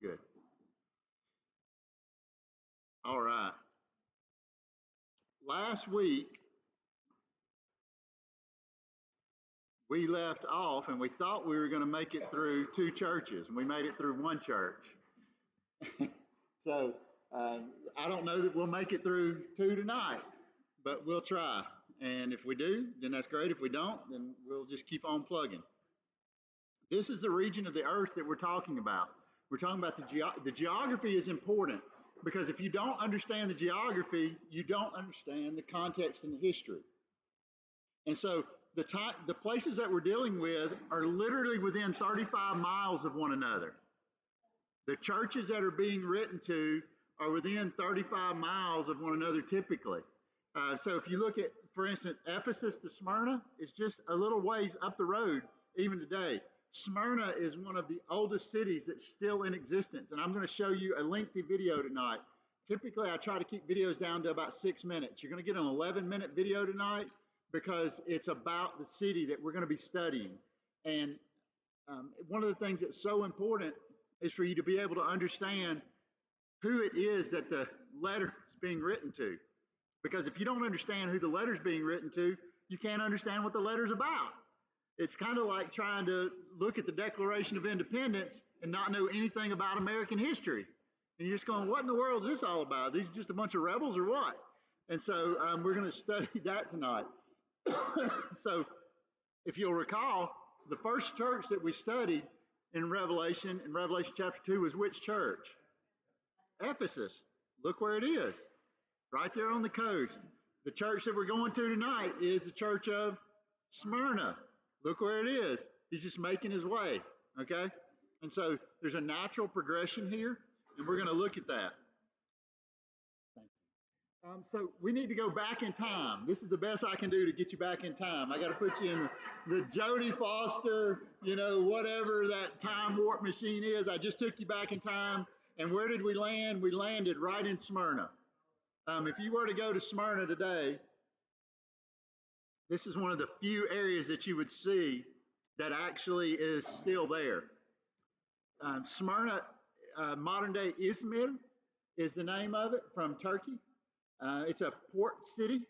Good. All right. Last week, we left off and we thought we were going to make it through two churches, and we made it through one church. so I don't know that we'll make it through two tonight, but we'll try. And if we do, then that's great. If we don't, then we'll just keep on plugging. This is the region of the earth that we're talking about. We're talking about the geography is important because if you don't understand the geography, you don't understand the context and the history. And so the places that we're dealing with are literally within 35 miles of one another. The churches that are being written to are within 35 miles of one another typically. So if you look at, for instance, Ephesus to Smyrna is just a little ways up the road even today. Smyrna is one of the oldest cities that's still in existence. And I'm going to show you a lengthy video tonight. Typically, I try to keep videos down to about 6 minutes. You're going to get an 11-minute video tonight because it's about the city that we're going to be studying. And one of the things that's so important is for you to be able to understand who it is that the letter is being written to. Because if you don't understand who the letter's being written to, you can't understand what the letter's about. It's kind of like trying to look at the Declaration of Independence and not know anything about American history. And you're just going, what in the world is this all about? These are just a bunch of rebels or what? And so we're going to study that tonight. So if you'll recall, the first church that we studied in Revelation chapter 2, was which church? Ephesus. Look where it is, right there on the coast. The church that we're going to tonight is the church of Smyrna. Look where it is. He's just making his way, okay? And so there's a natural progression here, and we're going to look at that. So we need to go back in time. This is the best I can do to get you back in time. I got to put you in the Jodie Foster, whatever that time warp machine is. I just took you back in time. And where did we land? We landed right in Smyrna. If you were to go to Smyrna today, this is one of the few areas that you would see that actually is still there. Smyrna, modern day Izmir is the name of it, from Turkey. It's a port city.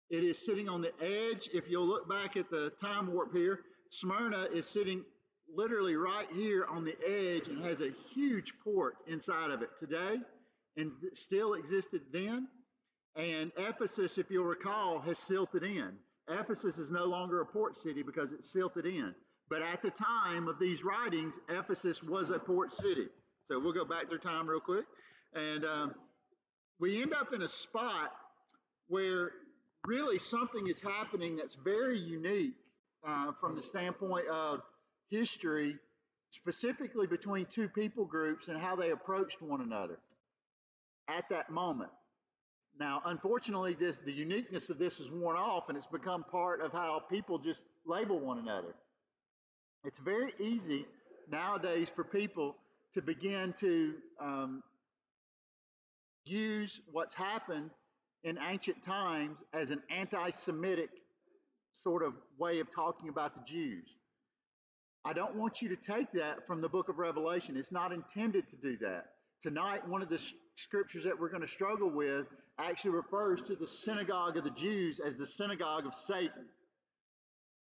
It is sitting on the edge. If you'll look back at the time warp here, Smyrna is sitting literally right here on the edge and has a huge port inside of it today and still existed then. And Ephesus, if you'll recall, has silted in. Ephesus is no longer a port city because it's silted in. But at the time of these writings, Ephesus was a port city. So we'll go back through time real quick. And we end up in a spot where really something is happening that's very unique from the standpoint of history, specifically between two people groups and how they approached one another at that moment. Now, unfortunately, the uniqueness of this is worn off, and it's become part of how people just label one another. It's very easy nowadays for people to begin to use what's happened in ancient times as an anti-Semitic sort of way of talking about the Jews. I don't want you to take that from the book of Revelation. It's not intended to do that. Tonight, one of the scriptures that we're going to struggle with actually refers to the synagogue of the Jews as the synagogue of Satan.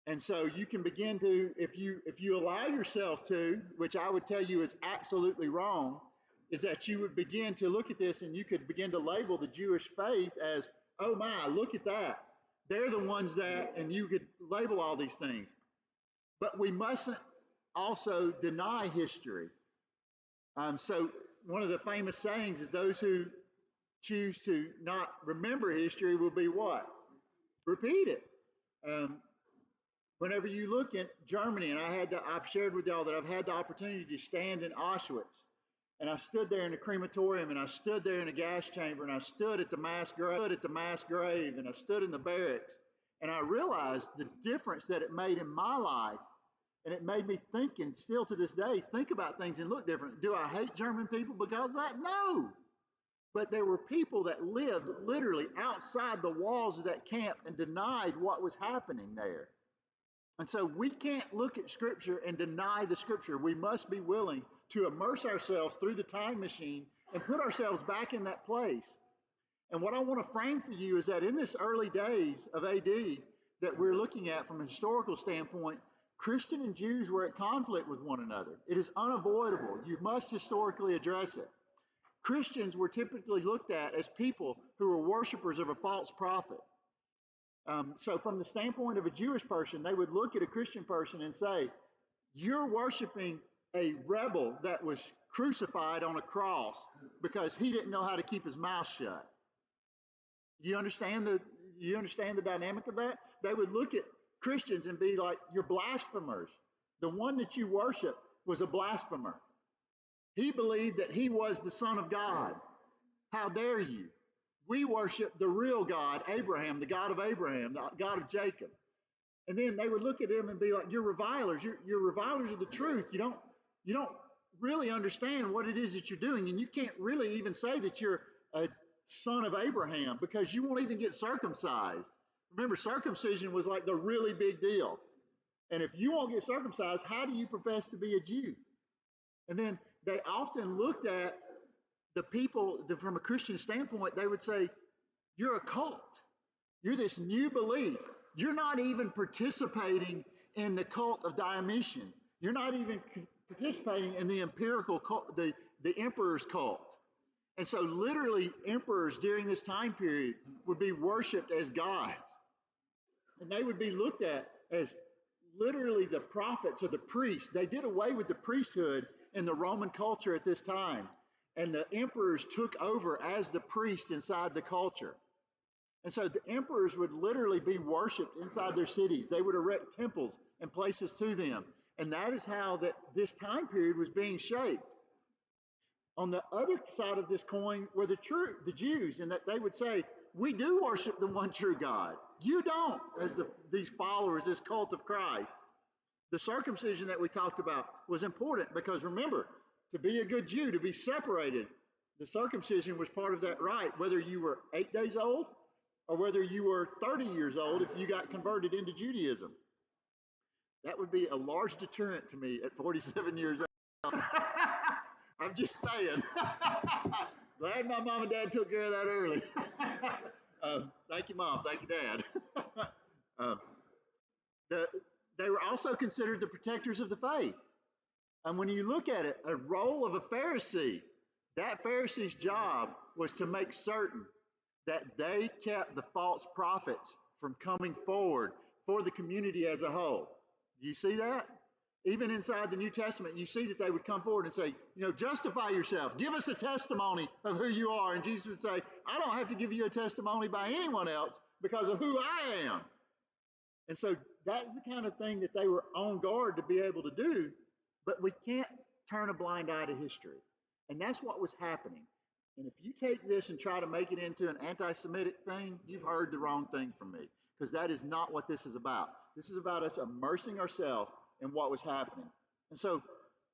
And so you can begin to, if you allow yourself to, which I would tell you is absolutely wrong, is that you would begin to look at this and you could begin to label the Jewish faith as, oh my, look at that. They're the ones that, and you could label all these things. But we mustn't also deny history. So one of the famous sayings is those who choose to not remember history will be what? Repeat it. Whenever you look at Germany, and I've shared with y'all that I've had the opportunity to stand in Auschwitz, and I stood there in the crematorium, and I stood there in the gas chamber, and I stood at the mass grave, and I stood in the barracks, and I realized the difference that it made in my life. And it made me think, and still to this day, think about things and look different. Do I hate German people because of that? No. But there were people that lived literally outside the walls of that camp and denied what was happening there. And so we can't look at Scripture and deny the Scripture. We must be willing to immerse ourselves through the time machine and put ourselves back in that place. And what I want to frame for you is that in this early days of AD that we're looking at from a historical standpoint, Christian and Jews were at conflict with one another. It is unavoidable. You must historically address it. Christians were typically looked at as people who were worshipers of a false prophet. So from the standpoint of a Jewish person, they would look at a Christian person and say, you're worshiping a rebel that was crucified on a cross because he didn't know how to keep his mouth shut. You understand the dynamic of that? They would look at Christians and be like, you're blasphemers. The one that you worship was a blasphemer. He believed that he was the Son of God. How dare you? We worship the real God, Abraham, the God of Abraham, the God of Jacob. And then they would look at him and be like, you're revilers. You're revilers of the truth. You don't really understand what it is that you're doing. And you can't really even say that you're a son of Abraham because you won't even get circumcised. Remember, circumcision was like the really big deal. And if you won't get circumcised, how do you profess to be a Jew? And then they often looked at the people from a Christian standpoint. They would say, you're a cult. You're this new belief. You're not even participating in the cult of Dionysian. You're not even participating in the empirical cult, the emperor's cult. And so literally emperors during this time period would be worshipped as gods. And they would be looked at as literally the prophets or the priests. They did away with the priesthood in the Roman culture at this time. And the emperors took over as the priest inside the culture. And so the emperors would literally be worshipped inside their cities. They would erect temples and places to them. And that is how that this time period was being shaped. On the other side of this coin were the Jews, and that they would say, we do worship the one true God. You don't, as these followers, this cult of Christ. The circumcision that we talked about was important because remember, to be a good Jew, to be separated, the circumcision was part of that rite, whether you were 8 days old or whether you were 30 years old if you got converted into Judaism. That would be a large deterrent to me at 47 years old. I'm just saying. Glad my mom and dad took care of that early. Thank you, Mom. Thank you, Dad. They were also considered the protectors of the faith. And when you look at it, a role of a Pharisee, that Pharisee's job was to make certain that they kept the false prophets from coming forward for the community as a whole. Do you see that? Even inside the New Testament, you see that they would come forward and say, justify yourself. Give us a testimony of who you are. And Jesus would say, I don't have to give you a testimony by anyone else because of who I am. And so that's the kind of thing that they were on guard to be able to do. But we can't turn a blind eye to history. And that's what was happening. And if you take this and try to make it into an anti-Semitic thing, you've heard the wrong thing from me. Because that is not what this is about. This is about us immersing ourselves in what was happening. And so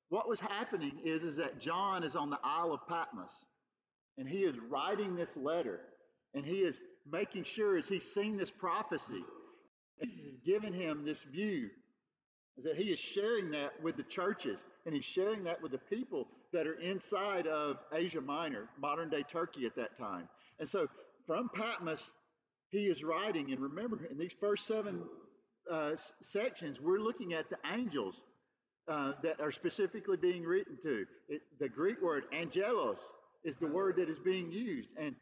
what was happening is that John is on the Isle of Patmos. And he is writing this letter. And he is making sure as he's seen this prophecy, Jesus is giving him this view that he is sharing that with the churches. And he's sharing that with the people that are inside of Asia Minor, modern day Turkey at that time. And so from Patmos, he is writing, and remember, in these first 7 sections, we're looking at the angels that are specifically being written to. The Greek word angelos is the word that is being used. And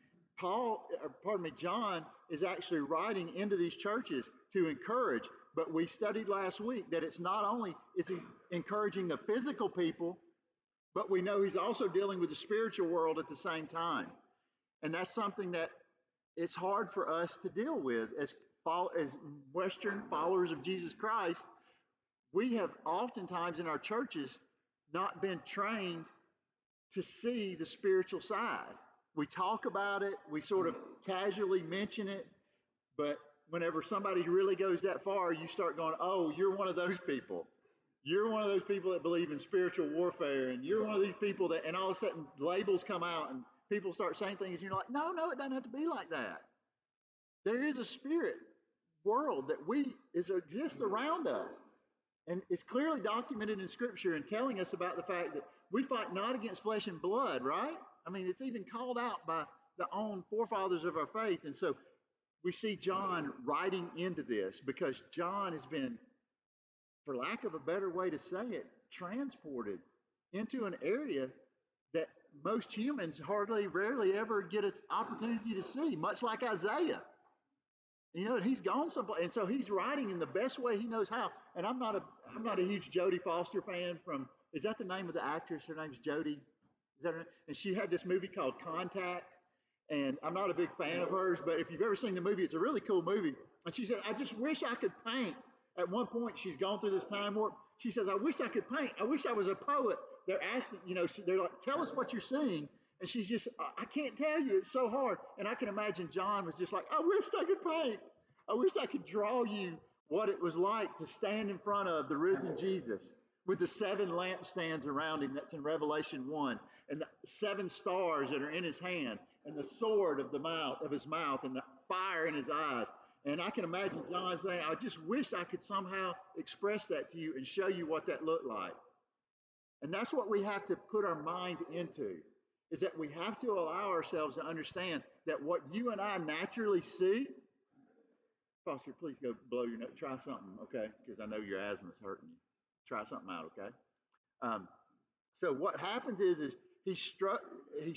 John is actually writing into these churches to encourage. But we studied last week that it's not only is he encouraging the physical people, but we know he's also dealing with the spiritual world at the same time. And that's something that it's hard for us to deal with as Western followers of Jesus Christ. We have oftentimes in our churches not been trained to see the spiritual side. We talk about it, we sort of casually mention it, but whenever somebody really goes that far, you start going, oh, you're one of those people. You're one of those people that believe in spiritual warfare, and you're one of these people that, and all of a sudden labels come out and people start saying things, and you're like, no, it doesn't have to be like that. There is a spirit world that exists around us. And it's clearly documented in Scripture and telling us about the fact that we fight not against flesh and blood, right? I mean, it's even called out by the own forefathers of our faith. And so we see John writing into this because John has been, for lack of a better way to say it, transported into an area that most humans rarely ever get an opportunity to see, much like Isaiah. You know, he's gone someplace, and so he's writing in the best way he knows how. And I'm not a huge Jodie Foster fan. Is that the name of the actress? Her name's Jodie. Is that her name? And she had this movie called Contact, and I'm not a big fan of hers, but if you've ever seen the movie, it's a really cool movie. And she said, I just wish I could paint. At one point, she's gone through this time warp. She says, I wish I could paint. I wish I was a poet. They're asking, they're like, tell us what you're seeing. And she's just, I can't tell you. It's so hard. And I can imagine John was just like, I wish I could paint. I wish I could draw you what it was like to stand in front of the risen Jesus with the 7 lampstands around him. That's in Revelation 1. And the 7 stars that are in his hand and the sword of his mouth and the fire in his eyes. And I can imagine John saying, I just wish I could somehow express that to you and show you what that looked like. And that's what we have to put our mind into, is that we have to allow ourselves to understand that what you and I naturally see. Foster, please go blow your nose. Try something, okay? Because I know your asthma's hurting you. Try something out, okay? So what happens is he's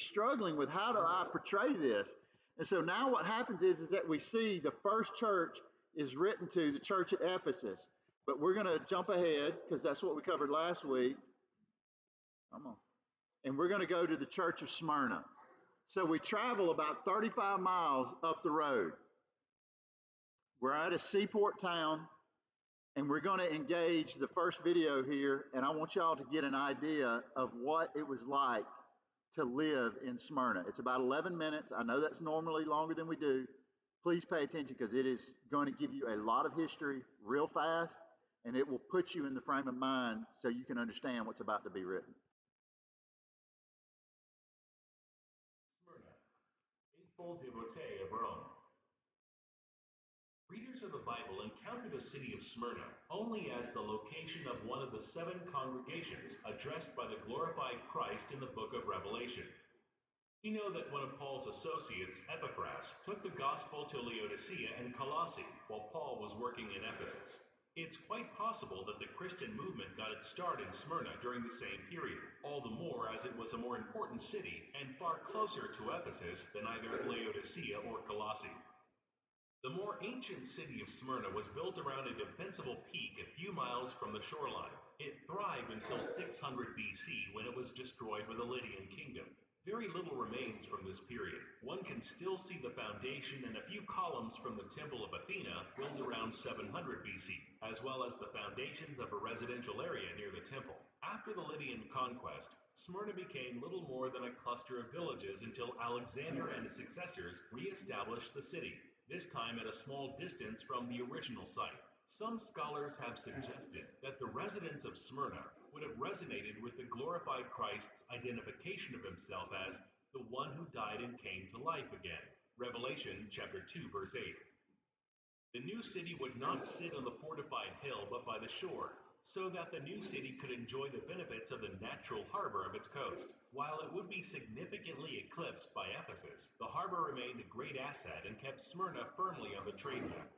struggling with, how do I portray this? And so now what happens is that we see the first church is written to the church at Ephesus. But we're going to jump ahead because that's what we covered last week. Come on. And we're going to go to the church of Smyrna. So we travel about 35 miles up the road. We're at a seaport town, and we're going to engage the first video here, and I want y'all to get an idea of what it was like to live in Smyrna. It's about 11 minutes. I know that's normally longer than we do. Please pay attention because it is going to give you a lot of history real fast, and it will put you in the frame of mind so you can understand what's about to be written. Smyrna, faithful devotee of Rome. Readers of the Bible encounter the city of Smyrna only as the location of one of the 7 congregations addressed by the glorified Christ in the book of Revelation. We know that one of Paul's associates, Epaphras, took the gospel to Laodicea and Colossae while Paul was working in Ephesus. It's quite possible that the Christian movement got its start in Smyrna during the same period, all the more as it was a more important city and far closer to Ephesus than either Laodicea or Colossae. The more ancient city of Smyrna was built around a defensible peak a few miles from the shoreline. It thrived until 600 BC when it was destroyed by the Lydian kingdom. Very little remains from this period. One can still see the foundation and a few columns from the Temple of Athena built around 700 BC, as well as the foundations of a residential area near the temple. After the Lydian conquest, Smyrna became little more than a cluster of villages until Alexander and his successors re-established the city, this time at a small distance from the original site. Some scholars have suggested that the residents of Smyrna would have resonated with the glorified Christ's identification of himself as the one who died and came to life again. Revelation chapter 2, verse 8. The new city would not sit on the fortified hill but by the shore, so that the new city could enjoy the benefits of the natural harbor of its coast. While it would be significantly eclipsed by Ephesus, the harbor remained a great asset and kept Smyrna firmly on the trade map.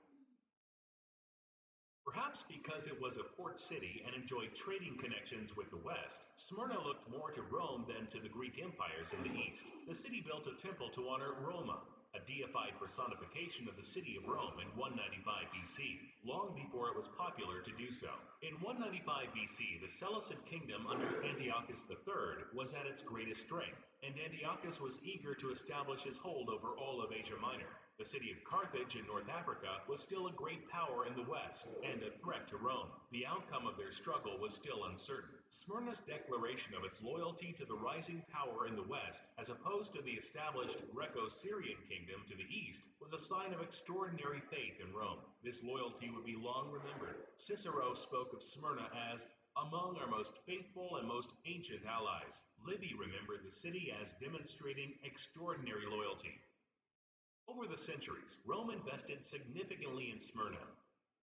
Perhaps because it was a port city and enjoyed trading connections with the West, Smyrna looked more to Rome than to the Greek empires in the East. The city built a temple to honor Roma, a deified personification of the city of Rome in 195 BC, long before it was popular to do so. In 195 BC, the Seleucid kingdom under Antiochus III was at its greatest strength, and Antiochus was eager to establish his hold over all of Asia Minor. The city of Carthage in North Africa was still a great power in the West and a threat to Rome. The outcome of their struggle was still uncertain. Smyrna's declaration of its loyalty to the rising power in the West, as opposed to the established Greco-Syrian kingdom to the east, was a sign of extraordinary faith in Rome. This loyalty would be long remembered. Cicero spoke of Smyrna as among our most faithful and most ancient allies. Livy remembered the city as demonstrating extraordinary loyalty. Over the centuries, Rome invested significantly in Smyrna.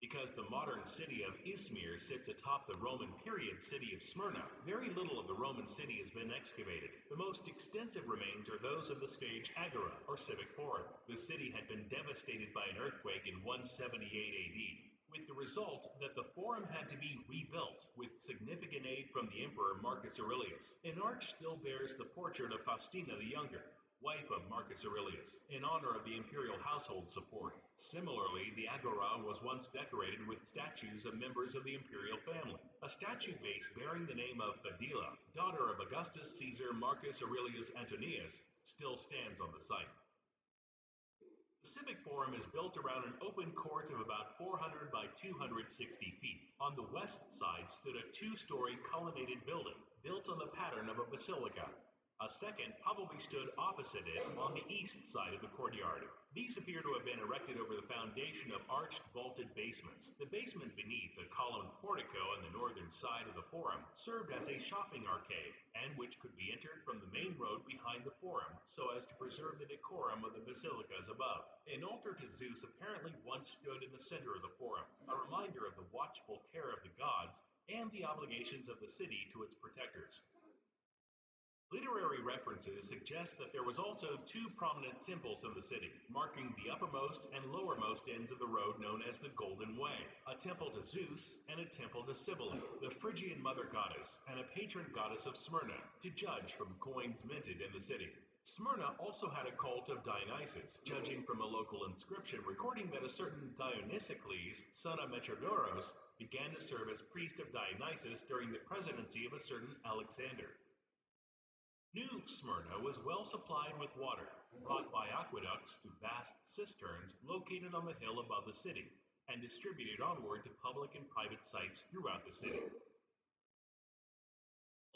Because the modern city of Izmir sits atop the Roman period city of Smyrna, very little of the Roman city has been excavated. The most extensive remains are those of the stage agora, or civic forum. The city had been devastated by an earthquake in 178 AD, with the result that the forum had to be rebuilt, with significant aid from the emperor Marcus Aurelius. An arch still bears the portrait of Faustina the Younger, wife of Marcus Aurelius, in honor of the imperial household support. Similarly, the agora was once decorated with statues of members of the imperial family. A statue base bearing the name of Fadila, daughter of Augustus Caesar Marcus Aurelius Antonius, still stands on the site. The Civic Forum is built around an open court of about 400 by 260 feet. On the west side stood a two-story colonnaded building, built on the pattern of a basilica. A second probably stood opposite it on the east side of the courtyard. These appear to have been erected over the foundation of arched vaulted basements. The basement beneath, the columned portico on the northern side of the forum, served as a shopping arcade, and which could be entered from the main road behind the forum, so as to preserve the decorum of the basilicas above. An altar to Zeus apparently once stood in the center of the forum, a reminder of the watchful care of the gods and the obligations of the city to its protectors. Literary references suggest that there was also two prominent temples in the city, marking the uppermost and lowermost ends of the road known as the Golden Way, a temple to Zeus and a temple to Cybele, the Phrygian mother goddess and a patron goddess of Smyrna, to judge from coins minted in the city. Smyrna also had a cult of Dionysus, judging from a local inscription recording that a certain Dionysiocles, son of Metrodorus, began to serve as priest of Dionysus during the presidency of a certain Alexander. New Smyrna was well supplied with water, brought by aqueducts to vast cisterns located on the hill above the city, and distributed onward to public and private sites throughout the city.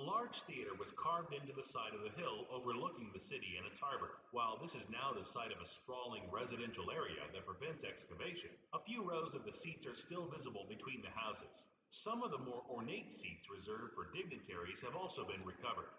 A large theater was carved into the side of the hill overlooking the city and its harbor. While this is now the site of a sprawling residential area that prevents excavation, a few rows of the seats are still visible between the houses. Some of the more ornate seats reserved for dignitaries have also been recovered.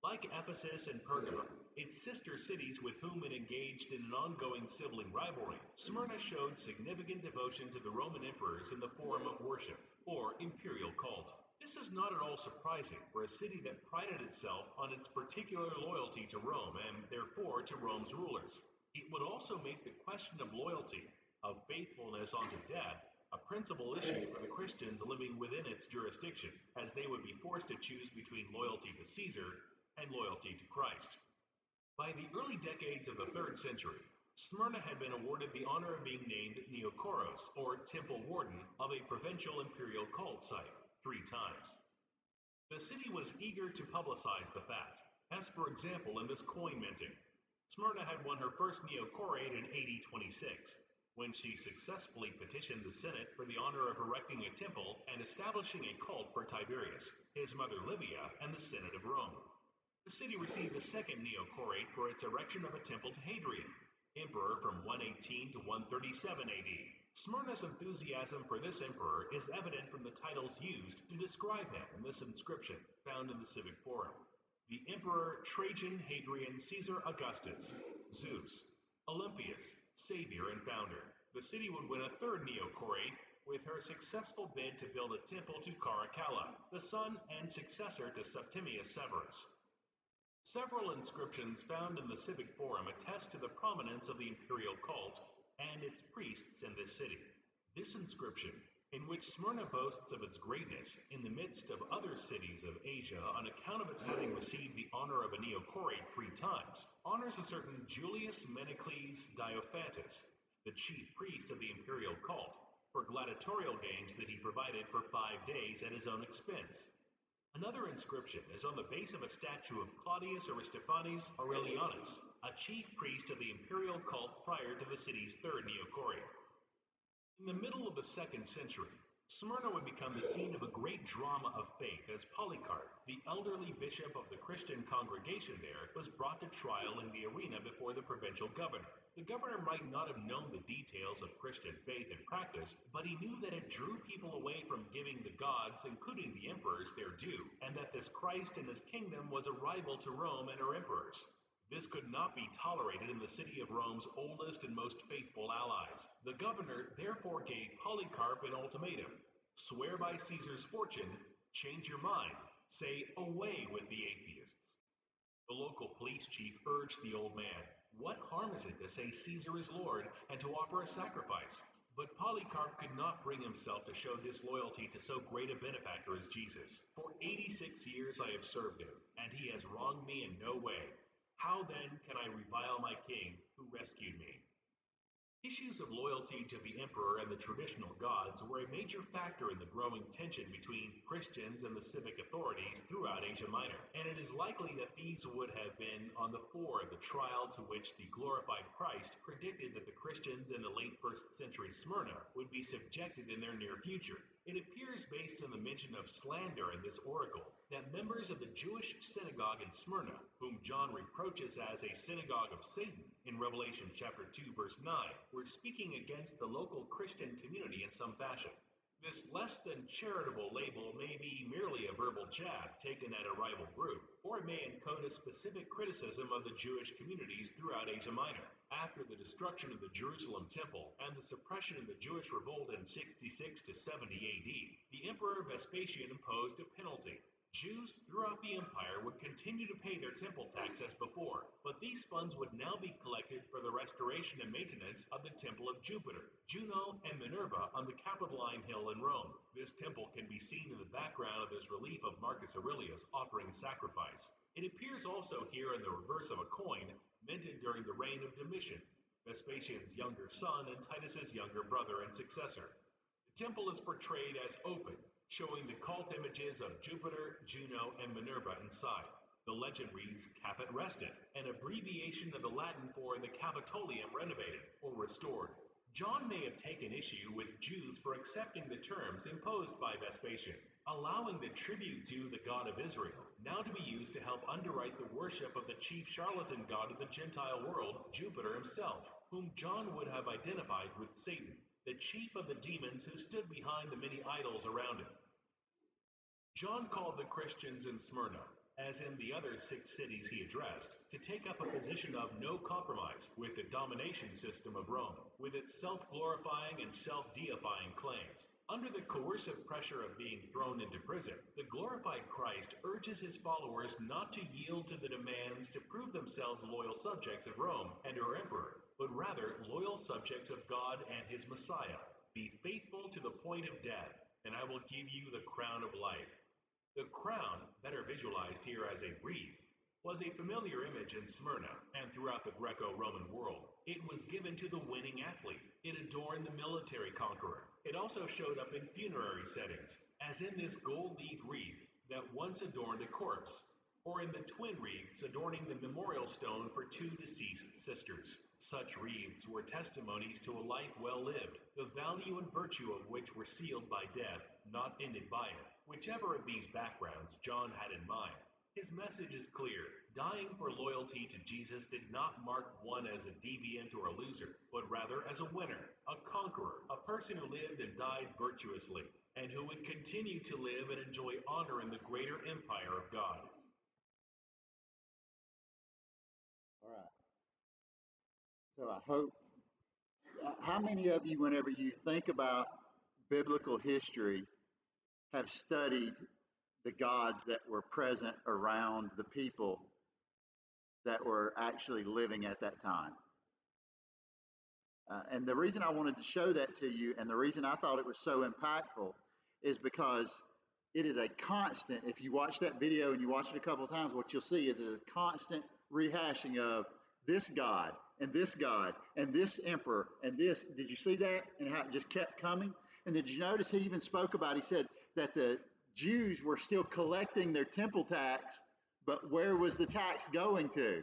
Like Ephesus and Pergamum, its sister cities with whom it engaged in an ongoing sibling rivalry, Smyrna showed significant devotion to the Roman emperors in the form of worship, or imperial cult. This is not at all surprising for a city that prided itself on its particular loyalty to Rome and therefore to Rome's rulers. It would also make the question of loyalty, of faithfulness unto death, a principal issue for the Christians living within its jurisdiction, as they would be forced to choose between loyalty to Caesar and loyalty to Christ. By the early decades of the 3rd century, Smyrna had been awarded the honor of being named Neokoros, or temple warden, of a provincial imperial cult site 3 times. The city was eager to publicize the fact, as for example in this coin minting. Smyrna had won her first neocorate in AD 26, when she successfully petitioned the Senate for the honor of erecting a temple and establishing a cult for Tiberius, his mother Livia, and the Senate of Rome. The city received a second neocorate for its erection of a temple to Hadrian, emperor from 118 to 137 AD. Smyrna's enthusiasm for this emperor is evident from the titles used to describe him in this inscription found in the Civic Forum. The Emperor Trajan Hadrian Caesar Augustus, Zeus, Olympius, savior and founder. The city would win a third neocorate with her successful bid to build a temple to Caracalla, the son and successor to Septimius Severus. Several inscriptions found in the Civic Forum attest to the prominence of the imperial cult and its priests in this city. This inscription, in which Smyrna boasts of its greatness in the midst of other cities of Asia on account of its having received the honor of a neocorate 3 times, honors a certain Julius Menecles Diophantus, the chief priest of the imperial cult, for gladiatorial games that he provided for 5 days at his own expense. Another inscription is on the base of a statue of Claudius Aristophanes Aurelianus, a chief priest of the imperial cult prior to the city's 3rd neocorate. In the middle of the 2nd century, Smyrna would become the scene of a great drama of faith as Polycarp, the elderly bishop of the Christian congregation there, was brought to trial in the arena before the provincial governor. The governor might not have known the details of Christian faith and practice, but he knew that it drew people away from giving the gods, including the emperors, their due, and that this Christ and his kingdom was a rival to Rome and her emperors. This could not be tolerated in the city of Rome's oldest and most faithful allies. The governor therefore gave Polycarp an ultimatum: swear by Caesar's fortune, change your mind, say away with the atheists. The local police chief urged the old man, what harm is it to say Caesar is Lord and to offer a sacrifice? But Polycarp could not bring himself to show disloyalty to so great a benefactor as Jesus. For 86 years I have served him, and he has wronged me in no way. How then can I revile my king who rescued me? Issues of loyalty to the emperor and the traditional gods were a major factor in the growing tension between Christians and the civic authorities throughout Asia Minor, and it is likely that these would have been on the fore of the trial to which the glorified Christ predicted that the Christians in the late 1st century Smyrna would be subjected in their near future. It appears, based on the mention of slander in this oracle, that members of the Jewish synagogue in Smyrna, whom John reproaches as a synagogue of Satan in Revelation chapter 2 verse 9, were speaking against the local Christian community in some fashion. This less than charitable label may be merely a verbal jab taken at a rival group, or it may encode a specific criticism of the Jewish communities throughout Asia Minor. After the destruction of the Jerusalem temple and the suppression of the Jewish revolt in 66 to 70 AD, the Emperor Vespasian imposed a penalty. Jews throughout the empire would continue to pay their temple tax as before, but these funds would now be collected for the restoration and maintenance of the Temple of Jupiter, Juno, and Minerva on the Capitoline Hill in Rome. This temple can be seen in the background of this relief of Marcus Aurelius offering sacrifice. It appears also here in the reverse of a coin minted during the reign of Domitian, Vespasian's younger son and Titus's younger brother and successor. The temple is portrayed as open, showing the cult images of Jupiter, Juno, and Minerva inside. The legend reads Caput Rested, an abbreviation of the Latin for the Capitolium renovated or restored. John may have taken issue with Jews for accepting the terms imposed by Vespasian, allowing the tribute due the God of Israel now to be used to help underwrite the worship of the chief charlatan god of the Gentile world, Jupiter himself, whom John would have identified with Satan, the chief of the demons who stood behind the many idols around him. John called the Christians in Smyrna, as in the other 6 cities he addressed, to take up a position of no compromise with the domination system of Rome, with its self-glorifying and self-deifying claims. Under the coercive pressure of being thrown into prison, the glorified Christ urges his followers not to yield to the demands to prove themselves loyal subjects of Rome and her emperor, but rather loyal subjects of God and his Messiah. Be faithful to the point of death, and I will give you the crown of life. The crown, better visualized here as a wreath, was a familiar image in Smyrna and throughout the Greco-Roman world. It was given to the winning athlete. It adorned the military conqueror. It also showed up in funerary settings, as in this gold leaf wreath that once adorned a corpse, or in the twin wreaths adorning the memorial stone for 2 deceased sisters. Such wreaths were testimonies to a life well lived, the value and virtue of which were sealed by death, not ended by it. Whichever of these backgrounds John had in mind, his message is clear. Dying for loyalty to Jesus did not mark one as a deviant or a loser, but rather as a winner, a conqueror, a person who lived and died virtuously, and who would continue to live and enjoy honor in the greater empire of God. All right. So I hope, how many of you, whenever you think about biblical history, have studied the gods that were present around the people that were actually living at that time? And the reason I wanted to show that to you, and the reason I thought it was so impactful, is because it is a constant. If you watch that video and you watch it a couple of times, what you'll see is a constant rehashing of this God and this God and this emperor and this. Did you see that? And how it just kept coming? And did you notice he even spoke about, he said that the Jews were still collecting their temple tax, but where was the tax going to?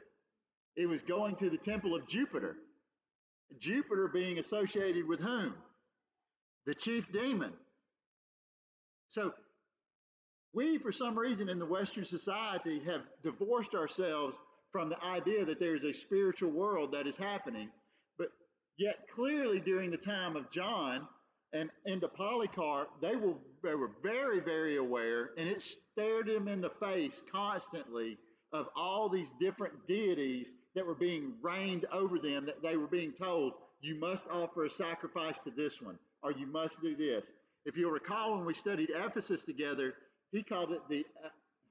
It was going to the temple of Jupiter. Jupiter being associated with whom? The chief demon. So we, for some reason in the Western society, have divorced ourselves from the idea that there's a spiritual world that is happening. But yet clearly during the time of John and into Polycarp, they were very, very aware, and it stared them in the face constantly of all these different deities that were being reigned over them, that they were being told, you must offer a sacrifice to this one, or you must do this. If you'll recall, when we studied Ephesus together, he called it the,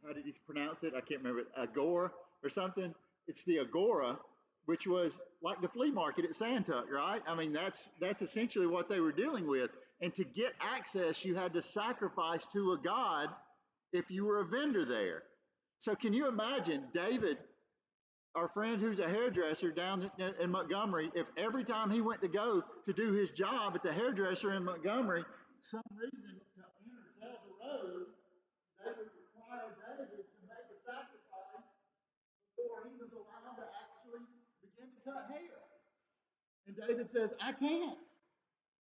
how did he pronounce it? I can't remember, agora or something. It's the agora, which was like the flea market at Santuck, right? I mean, that's essentially what they were dealing with. And to get access, you had to sacrifice to a god if you were a vendor there. So can you imagine David, our friend who's a hairdresser down in Montgomery, if every time he went to go to do his job at the hairdresser in Montgomery, some reason to enter Zelda Road, they would require David to make a sacrifice before he was allowed to actually begin to cut hair. And David says, I can't.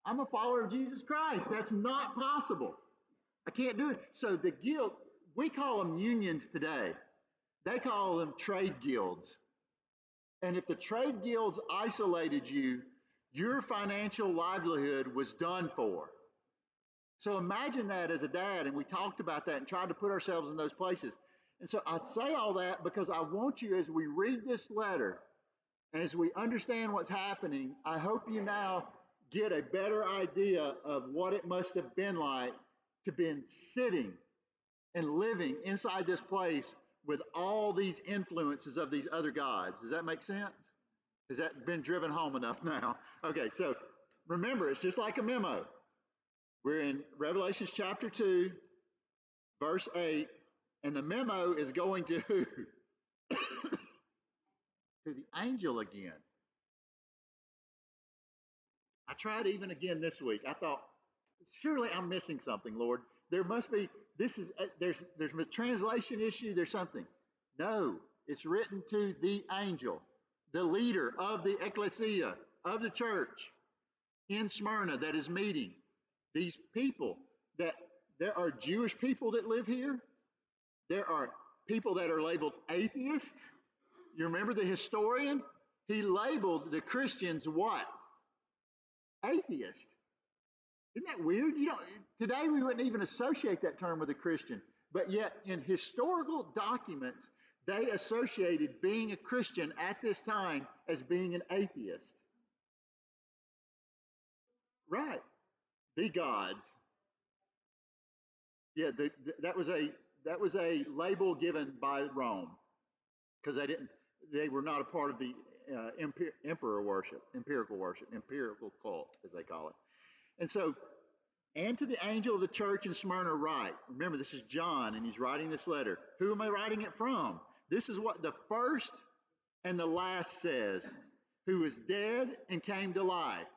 I'm a follower of Jesus Christ. That's not possible. I can't do it. So the guild, we call them unions today. They call them trade guilds. And if the trade guilds isolated you, your financial livelihood was done for. So imagine that as a dad, and we talked about that and tried to put ourselves in those places. And so I say all that because I want you, as we read this letter, and as we understand what's happening, I hope you now get a better idea of what it must have been like to been sitting and living inside this place with all these influences of these other gods. Does that make sense? Has that been driven home enough now? Okay, so remember, it's just like a memo. We're in Revelations chapter 2, verse 8, and the memo is going to who? To the angel again. I tried even again this week. I thought, surely I'm missing something, Lord. There must be, there's a translation issue, there's something. No, it's written to the angel, the leader of the ecclesia, of the church in Smyrna that is meeting. These people, that there are Jewish people that live here. There are people that are labeled atheists. You remember the historian? He labeled the Christians what? Atheist. Isn't that weird? Today we wouldn't even associate that term with a Christian, but yet in historical documents, they associated being a Christian at this time as being an atheist. Right. The gods. Yeah, that was a label given by Rome because they were not a part of the emperor worship, empirical cult, as they call it. And so, and to the angel of the church in Smyrna write. Remember, this is John, and he's writing this letter. Who am I writing it from? This is what the first and the last says, who is dead and came to life.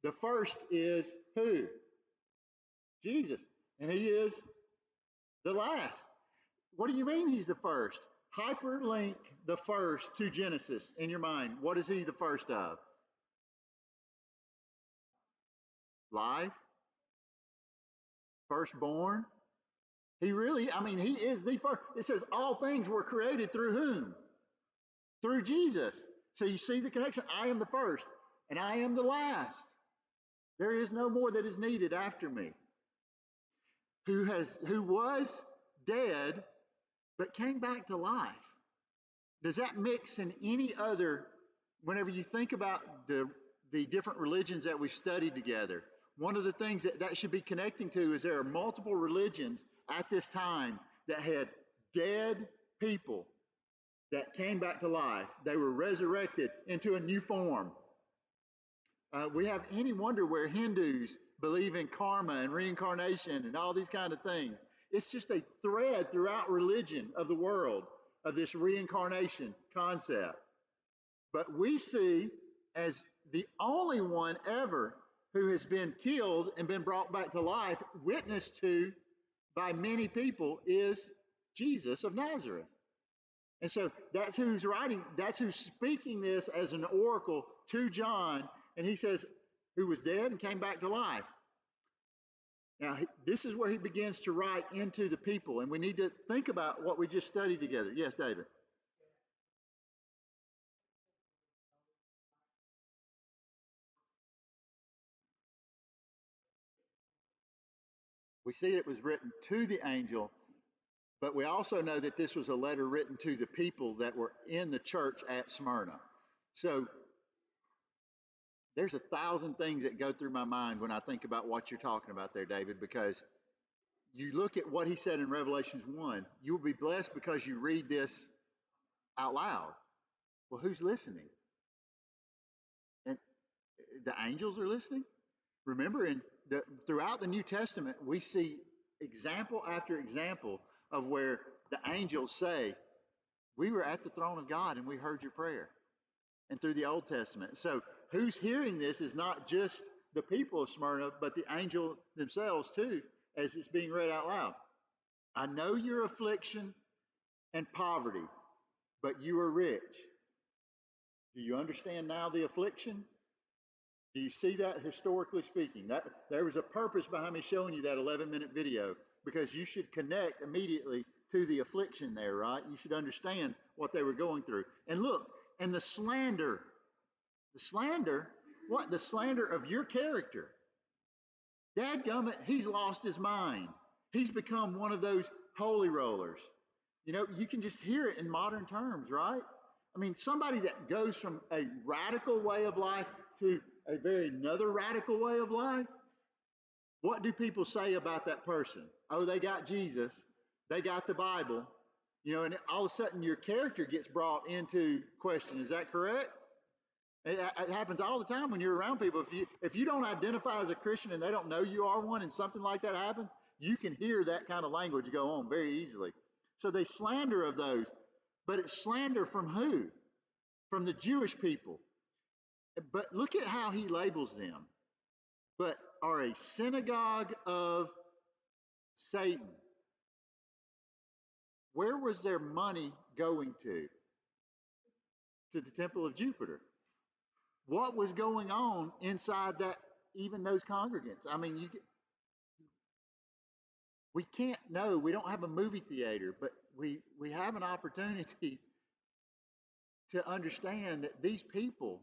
The first is who? Jesus. And he is the last. What do you mean he's the first? Hyperlink the first to Genesis in your mind. What is he the first of? Life. Firstborn. He is the first. It says all things were created through whom? Through Jesus. So you see the connection. I am the first and I am the last. There is no more that is needed after me. Who was dead but came back to life. Does that mix in any other, whenever you think about the different religions that we've studied together, one of the things that should be connecting to is there are multiple religions at this time that had dead people that came back to life. They were resurrected into a new form. We have any wonder where Hindus believe in karma and reincarnation and all these kind of things. It's just a thread throughout religion of the world of this reincarnation concept. But we see as the only one ever who has been killed and been brought back to life, witnessed to by many people, is Jesus of Nazareth. And so that's who's writing, that's who's speaking this as an oracle to John. And he says, who was dead and came back to life. Now, this is where he begins to write into the people. And we need to think about what we just studied together. Yes, David. We see it was written to the angel, But we also know that this was a letter written to the people that were in the church at Smyrna. So there's 1,000 things that go through my mind when I think about what you're talking about there, David, because you look at what he said in Revelations 1, you will be blessed because you read this out loud. Well, who's listening? And the angels are listening. Remember, throughout the New Testament, we see example after example of where the angels say, we were at the throne of God and we heard your prayer. And through the Old Testament. So who's hearing this is not just the people of Smyrna, but the angel themselves too, as it's being read out loud. I know your affliction and poverty, but you are rich. Do you understand now the affliction? Do you see that historically speaking? That there was a purpose behind me showing you that 11-minute video, because you should connect immediately to the affliction there, right? You should understand what they were going through. And look, and the slander, what? The slander of your character. Dadgummit, he's lost his mind. He's become one of those holy rollers. You know, you can just hear it in modern terms, right? I mean, somebody that goes from a radical way of life to a very another radical way of life, what do people say about that person? Oh, they got Jesus, they got the Bible, you know, and all of a sudden your character gets brought into question. Is that correct? It happens all the time when you're around people. If you don't identify as a Christian and they don't know you are one, and something like that happens, you can hear that kind of language go on very easily. So they slander of those, but it's slander from who? From the Jewish people. But look at how he labels them. But are a synagogue of Satan. Where was their money going to? To the temple of Jupiter. What was going on inside that, even those congregants? I mean, we can't know. We don't have a movie theater, but we have an opportunity to understand that these people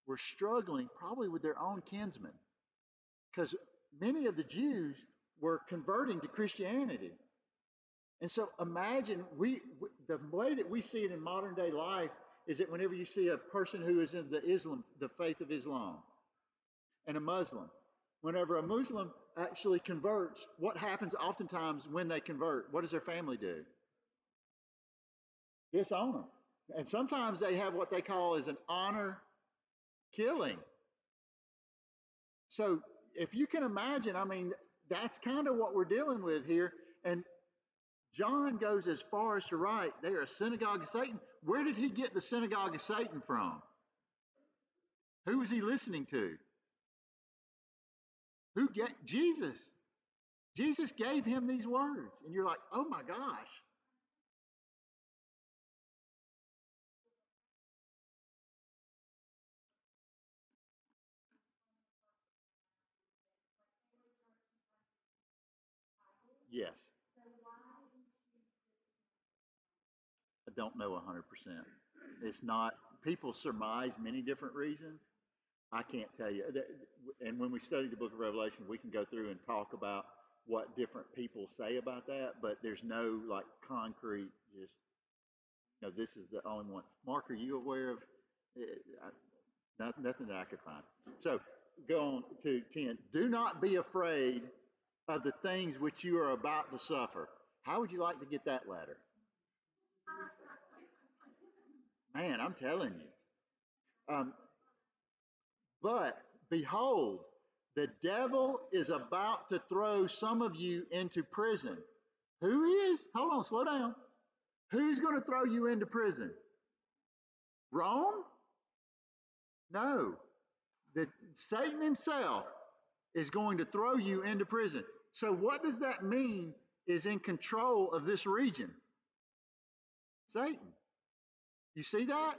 were struggling probably with their own kinsmen, because many of the Jews were converting to Christianity. And so imagine the way that we see it in modern day life is that whenever you see a person who is in the faith of Islam, and a Muslim, whenever a Muslim actually converts, what happens oftentimes when they convert? What does their family do? Disown them. And sometimes they have what they call as an honor killing. So if you can imagine, I mean, that's kind of what we're dealing with here. And John goes as far as to write, they are a synagogue of Satan. Where did he get the synagogue of Satan from? Who was he listening to? Who get Jesus? Jesus gave him these words. And you're like, oh my gosh. Yes. I don't know 100%. It's not, people surmise many different reasons. I can't tell you. And when we study the book of Revelation, we can go through and talk about what different people say about that, but there's no like concrete, just, you know, this is the only one. Mark, are you aware of nothing that I could find? So go on to 10. Do not be afraid of the things which you are about to suffer. How would you like to get that letter? Man, I'm telling you. But behold, the devil is about to throw some of you into prison. Who is? Hold on, slow down. Who's going to throw you into prison? Rome? No. Satan himself is going to throw you into prison. So what does that mean is in control of this region? Satan. You see that?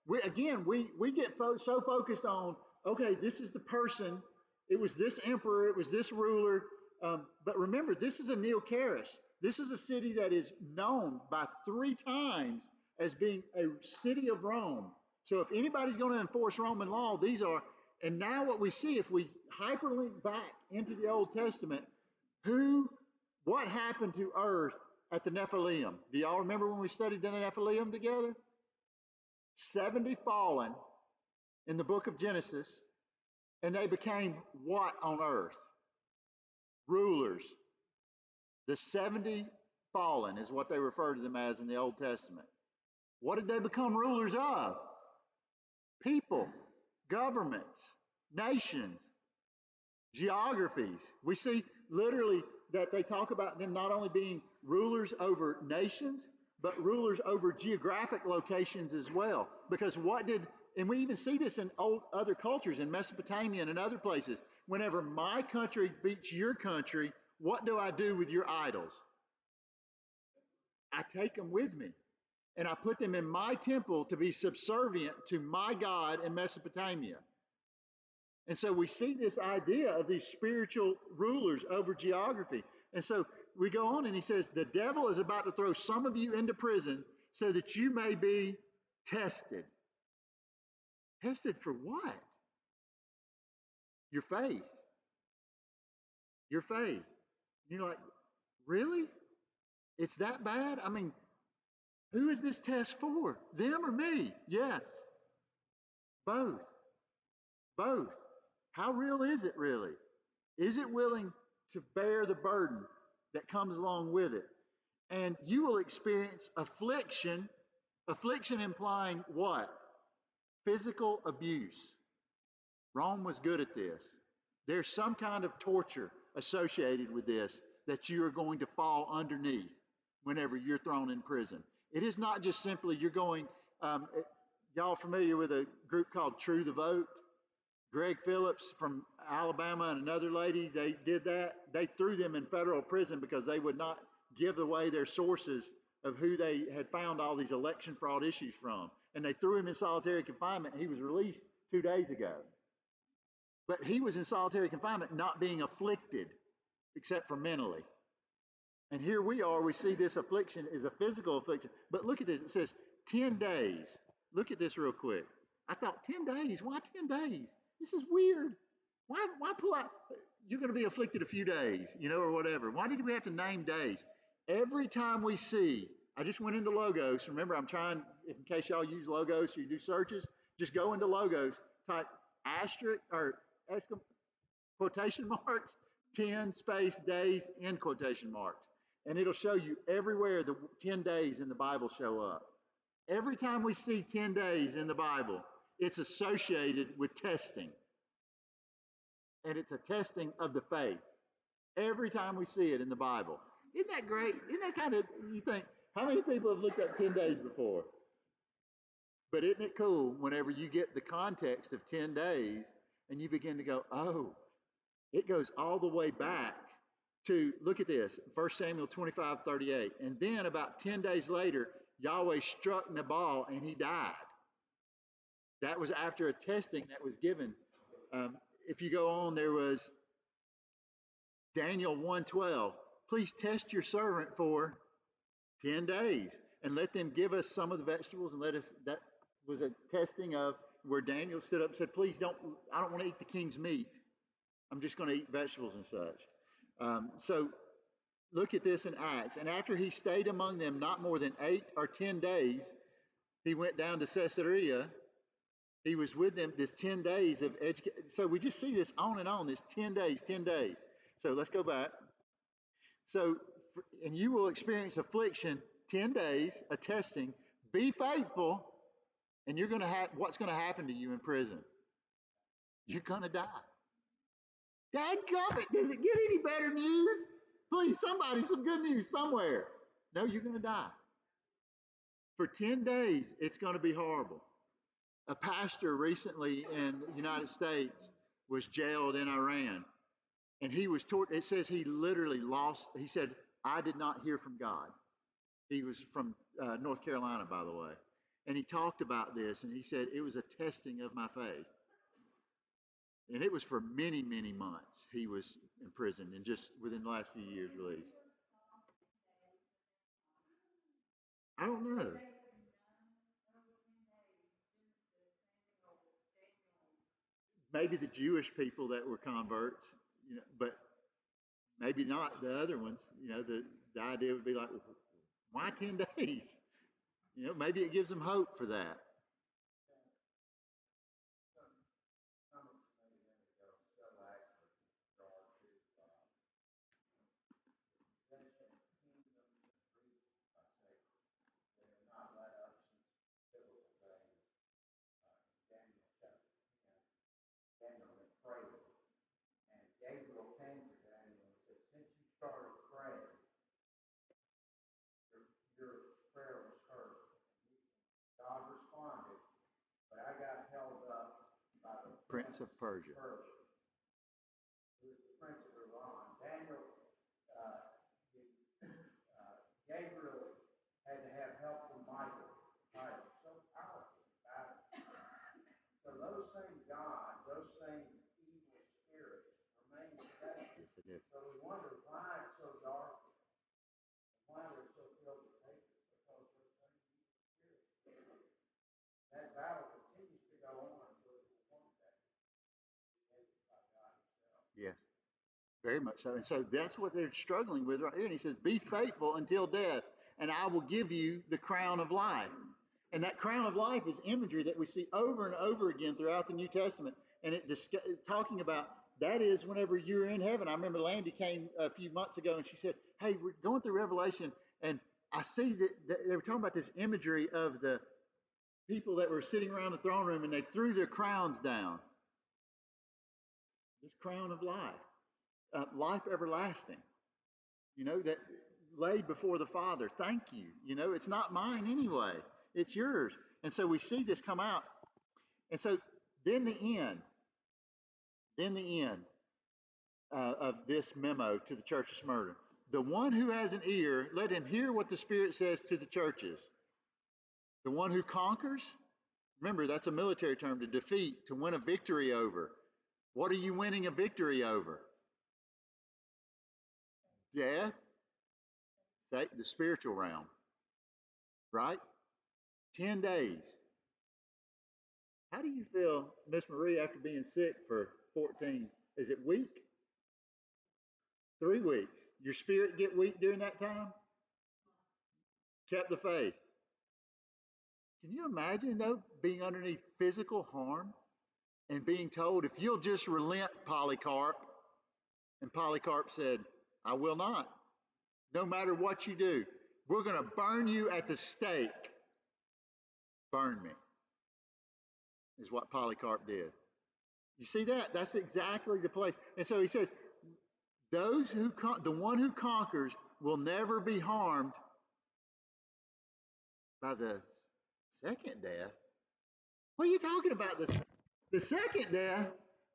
We get so focused on, okay, this is the person, it was this emperor, it was this ruler. But remember, this is a Neocaris. This is a city that is known by 3 times as being a city of Rome. So if anybody's going to enforce Roman law, these are. And now what we see, if we hyperlink back into the Old Testament, what happened to earth at the Nephilim. Do y'all remember when we studied the Nephilim together? 70 fallen in the book of Genesis, and they became what on earth? Rulers. The 70 fallen is what they refer to them as in the Old Testament. What did they become rulers of? People, governments, nations, geographies. We see literally that they talk about them not only being rulers over nations, but rulers over geographic locations as well. Because and we even see this in other cultures, in Mesopotamia and in other places. Whenever my country beats your country, what do I do with your idols? I take them with me, and I put them in my temple to be subservient to my God in Mesopotamia. And so we see this idea of these spiritual rulers over geography. And so we go on and he says, the devil is about to throw some of you into prison so that you may be tested. Tested for what? Your faith. Your faith. You're like, really? It's that bad? I mean, who is this test for? Them or me? Yes. Both. Both. How real is it really? Is it willing to bear the burden that comes along with it? And you will experience affliction. Affliction implying what? Physical abuse. Rome was good at this. There's some kind of torture associated with this that you are going to fall underneath whenever you're thrown in prison. It is not just simply you're going, y'all familiar with a group called True the Vote? Greg Phillips from Alabama and another lady, they did that. They threw them in federal prison because they would not give away their sources of who they had found all these election fraud issues from. And they threw him in solitary confinement. He was released 2 days ago. But he was in solitary confinement not being afflicted except for mentally. And here we are, we see this affliction is a physical affliction. But look at this, it says 10 days. Look at this real quick. I thought 10 days, why 10 days? This is weird. Why pull out? You're going to be afflicted a few days, or whatever. Why did we have to name days? Every time we see, I just went into Logos. Remember, I'm trying, in case y'all use Logos or you do searches, just go into Logos, type asterisk or quotation marks, 10 space days in quotation marks. And it'll show you everywhere the 10 days in the Bible show up. Every time we see 10 days in the Bible, it's associated with testing. And it's a testing of the faith. Every time we see it in the Bible. Isn't that great? Isn't that kind of, you think, how many people have looked up 10 days before? But isn't it cool whenever you get the context of 10 days and you begin to go, oh, it goes all the way back to, look at this, 1 Samuel 25:38. And then about 10 days later, Yahweh struck Nabal and he died. That was after a testing that was given. If you go on, there was Daniel 1:12. Please test your servant for 10 days and let them give us some of the vegetables and let us, that was a testing of where Daniel stood up and said, please I don't want to eat the king's meat. I'm just going to eat vegetables and such. So look at this in Acts. And after he stayed among them not more than 8 or 10 days, he went down to Caesarea. He was with them this 10 days of education. So we just see this on and on, this 10 days, 10 days. So let's go back. So, and you will experience affliction 10 days, a testing. Be faithful, and you're going to have, what's going to happen to you in prison? You're going to die. Dadgummit, does it get any better news? Please, somebody, some good news somewhere. No, you're going to die. For 10 days, it's going to be horrible. A pastor recently in the United States was jailed in Iran. And he was it says he literally lost, he said, I did not hear from God. He was from North Carolina, by the way. And he talked about this, and he said, it was a testing of my faith. And it was for many, many months he was in prison, and just within the last few years released. I don't know. Maybe the Jewish people that were converts, but maybe not the other ones. the idea would be like, why 10 days? Maybe it gives them hope for that. Prince of Persia. Yes, yes, very much so. And so that's what they're struggling with right here. And he says, be faithful until death, and I will give you the crown of life. And that crown of life is imagery that we see over and over again throughout the New Testament. And talking about that is whenever you're in heaven. I remember Landy came a few months ago and she said, hey, we're going through Revelation, and I see that they were talking about this imagery of the people that were sitting around the throne room and they threw their crowns down. This crown of life, life everlasting, that laid before the Father. Thank you. It's not mine anyway. It's yours. And so we see this come out. And so then the end of this memo to the church of Smyrna. The one who has an ear, let him hear what the Spirit says to the churches. The one who conquers, remember that's a military term, to defeat, to win a victory over. What are you winning a victory over? Death, the spiritual realm, right? 10 days. How do you feel, Miss Marie, after being sick for 14? Is it weak? 3 weeks. Your spirit get weak during that time? Kept the faith. Can you imagine, though, being underneath physical harm and being told, if you'll just relent, Polycarp, and Polycarp said, I will not. No matter what you do, we're going to burn you at the stake. Burn me, is what Polycarp did. You see that? That's exactly the place. And so he says, the one who conquers will never be harmed by the second death. What are you talking about? The second death?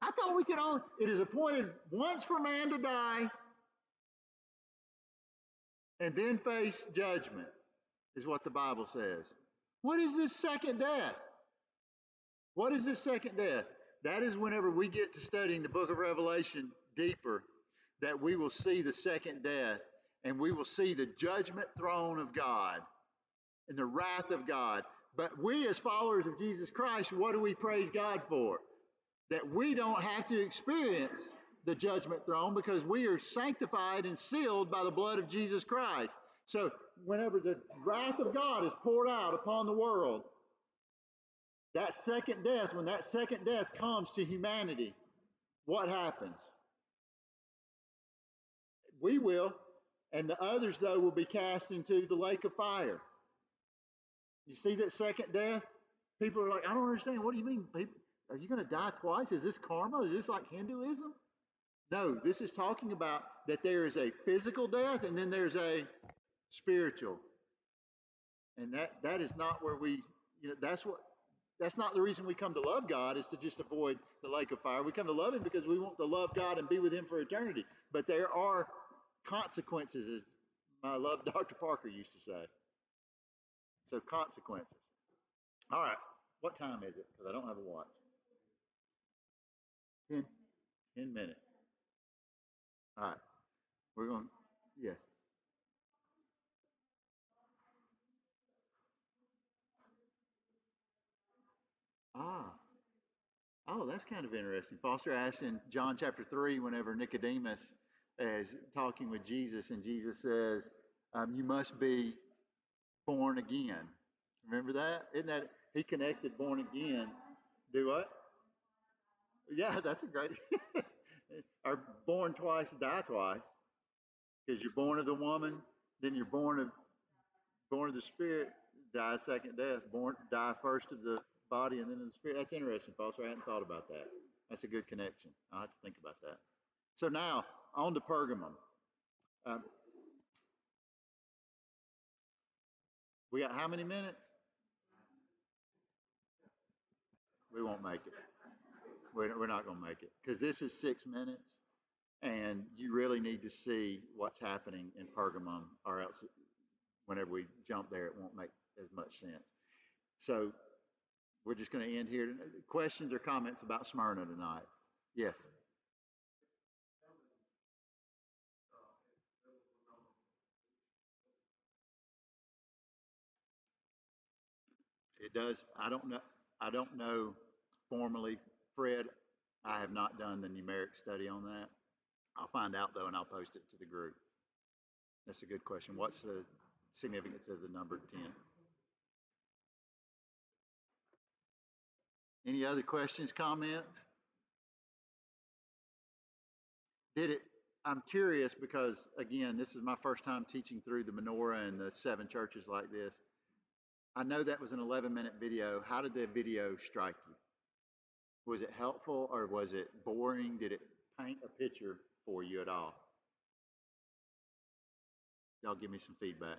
I thought we could only, it is appointed once for man to die and then face judgment, is what the Bible says. What is this second death? What is this second death? That is whenever we get to studying the book of Revelation deeper, that we will see the second death and we will see the judgment throne of God and the wrath of God. But we as followers of Jesus Christ, what do we praise God for? That we don't have to experience the judgment throne because we are sanctified and sealed by the blood of Jesus Christ. So whenever the wrath of God is poured out upon the world, that second death, when that second death comes to humanity, what happens? We will, and the others, though, will be cast into the lake of fire. You see that second death? People are like, I don't understand. What do you mean? People, are you going to die twice? Is this karma? Is this like Hinduism? No, this is talking about that there is a physical death and then there's a spiritual. And that is not where we, that's not the reason we come to love God, is to just avoid the lake of fire. We come to love him because we want to love God and be with him for eternity. But there are consequences, as my love Dr. Parker used to say. So consequences. All right. What time is it? Because I don't have a watch. 10 minutes. All right. We're going, yes. Ah. Oh, that's kind of interesting. Foster asked in John chapter 3, whenever Nicodemus is talking with Jesus, and Jesus says, You must be born again. Remember that? Isn't that he connected born again? Do what? Yeah, that's a great. Or born twice, die twice, because you're born of the woman, then you're born of the spirit, die second death, born die first of the body and then of the spirit. That's interesting, Foster. I hadn't thought about that. That's a good connection. I'll have to think about that. So now on to Pergamum. Um, we got how many minutes? We won't make it. We're not going to make it because this is 6 minutes, and you really need to see what's happening in Pergamum, or else whenever we jump there, it won't make as much sense. So we're just going to end here. Questions or comments about Smyrna tonight? Yes. It does. I don't know formally, Fred. I have not done the numeric study on that. I'll find out though, and I'll post it to the group. That's a good question. What's the significance of the number 10? Any other questions, comments? Did it? I'm curious because again, this is my first time teaching through the menorah and the 7 churches like this. I know that was an 11-minute video. How did the video strike you? Was it helpful or was it boring? Did it paint a picture for you at all? Y'all give me some feedback.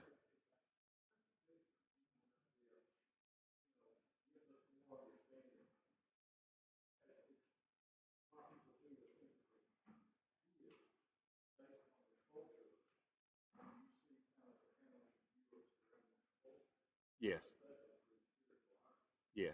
Yes. Yes.